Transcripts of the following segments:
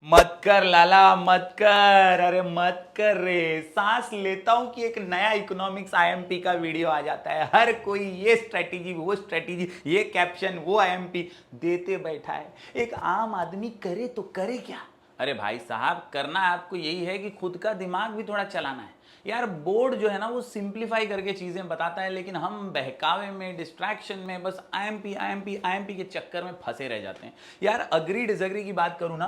मत कर लाला मत कर, अरे मत कर रे। सांस लेता हूं कि एक नया इकोनॉमिक्स आईएमपी का वीडियो आ जाता है। हर कोई ये स्ट्रेटेजी वो स्ट्रेटेजी, ये कैप्शन वो आईएमपी देते बैठा है। एक आम आदमी करे तो करे क्या? अरे भाई साहब, करना आपको यही है कि खुद का दिमाग भी थोड़ा चलाना है यार। बोर्ड जो है ना वो सिंप्लीफाई करके चीजें बताता है, लेकिन हम बहकावे में, डिस्ट्रैक्शन में बस आईएमपी आईएमपी आईएमपी के चक्कर में फंसे रह जाते हैं यार। अग्री डिसएग्री की बात करूं ना,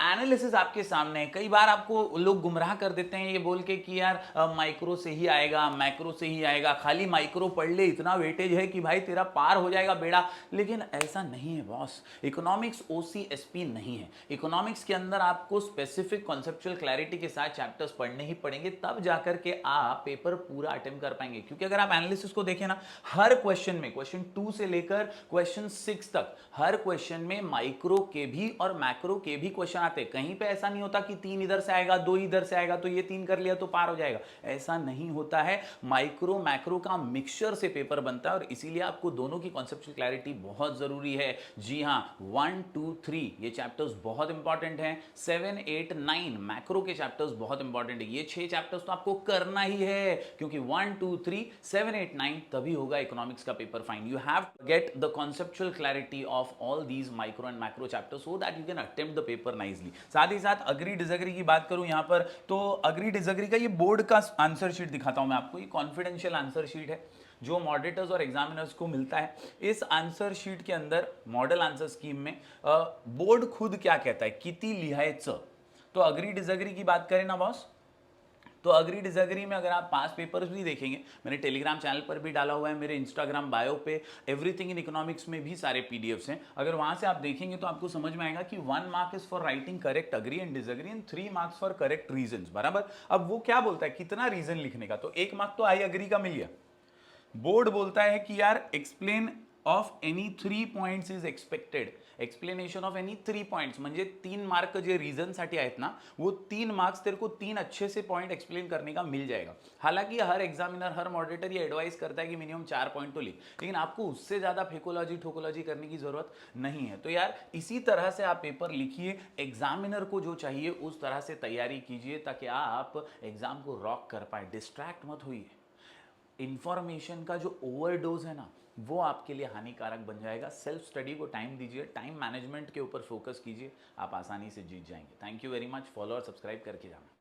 एनालिसिस आपके सामने है। कई बार आपको लोग गुमराह कर देते हैं ये बोल के कि यार माइक्रो से ही आएगा, मैक्रो से ही आएगा, खाली माइक्रो पढ़ ले, इतना वेटेज है कि भाई तेरा पार हो जाएगा बेड़ा। लेकिन ऐसा नहीं है बॉस। इकोनॉमिक्स ओसीएसपी नहीं है। इकोनॉमिक्स के अंदर आपको स्पेसिफिक कॉन्सेप्चुअल क्लैरिटी के साथ चैप्टर्स पढ़ने ही पड़ेंगे, तब जाकर के आप पेपर पूरा अटेम्प्ट कर पाएंगे। क्योंकि अगर आप एनालिसिस को देखें ना, हर क्वेश्चन में, क्वेश्चन 2 से लेकर क्वेश्चन 6 तक, हर क्वेश्चन में माइक्रो के भी और मैक्रो के भी क्वेश्चन आते हैं। कहीं पे ऐसा नहीं होता कि 3 इधर से आएगा, 2 इधर से आएगा, तो ये 3 कर लिया तो पार हो जाएगा। ऐसा नहीं होता है। माइक्रो मैक्रो का मिक्सचर से पेपर बनता है, और इसीलिए आपको दोनों की कॉन्सेप्चुअल क्लैरिटी बहुत जरूरी है। जी हाँ, 1 2 3 ये चैप्टर्स बहुत इंपॉर्टेंट हैं। 7 8 9 मैक्रो के चैप्टर्स बहुत इंपॉर्टेंट है। ये 6 चैप्टर्स तो आपको करना ही है, क्योंकि 1 2 3 7 8 9 तभी होगा इकोनॉमिक्स का paper fine. You have to get the conceptual clarity of all these micro and macro chapters so that you can attempt the paper nicely. साथ ही साथ अग्री डिसएग्री की बात करूं यहां पर, तो अग्री डिसएग्री का ये बोर्ड का आंसर शीट दिखाता हूं मैं आपको। ये कॉन्फिडेंशियल आंसर शीट है जो मॉडरेटर्स और एग्जामिनर्स को मिलता है। इस आंसर शीट के अंदर मॉडल आंसर स्कीम में बोर्ड खुद क्या कहता है, किती लिहायचं। तो अग्री डिसएग्री की बात करें ना बॉस, तो अग्री डिसएग्री में अगर आप पास पेपर्स भी देखेंगे, मैंने टेलीग्राम चैनल पर भी डाला हुआ है, मेरे इंस्टाग्राम बायो पे एवरीथिंग इन इकोनॉमिक्स में भी सारे पीडीएफ्स हैं। अगर वहां से आप देखेंगे तो आपको समझ में आएगा कि 1 mark is for writing correct agree and disagree and 3 marks for correct reason. बराबर। अब वो क्या बोलता है, कितना रीजन लिखने का, तो 1 मार्क तो आई अग्री का मिल गया। बोर्ड बोलता है कि यार explain of any 3 points is expected. Explanation of any 3 points म्हणजे 3 मार्क जे रीजन साठी आहेत ना, वो 3 मार्क्स तेरे को 3 अच्छे से पॉइंट एक्सप्लेन करने का मिल जाएगा। हालांकि हर एग्जामिनर, हर मॉडरेटर ये एडवाइस करता है कि मिनिमम 4 पॉइंट तो लिख, लेकिन आपको उससे ज्यादा फेकोलॉजी ठोकोलॉजी करने की जरूरत नहीं है। तो यार इसी तरह से आप पेपर लिखिए, एग्जामिनर को जो चाहिए उस तरह से तैयारी कीजिए, ताकि आप एग्जाम को रॉक कर पाए। डिस्ट्रैक्ट मत होइए। इंफॉर्मेशन का जो ओवरडोज है ना, वो आपके लिए हानिकारक बन जाएगा। सेल्फ स्टडी को टाइम दीजिए, टाइम मैनेजमेंट के ऊपर फोकस कीजिए, आप आसानी से जीत जाएंगे। Thank you very much. Follow और सब्सक्राइब करके जाना।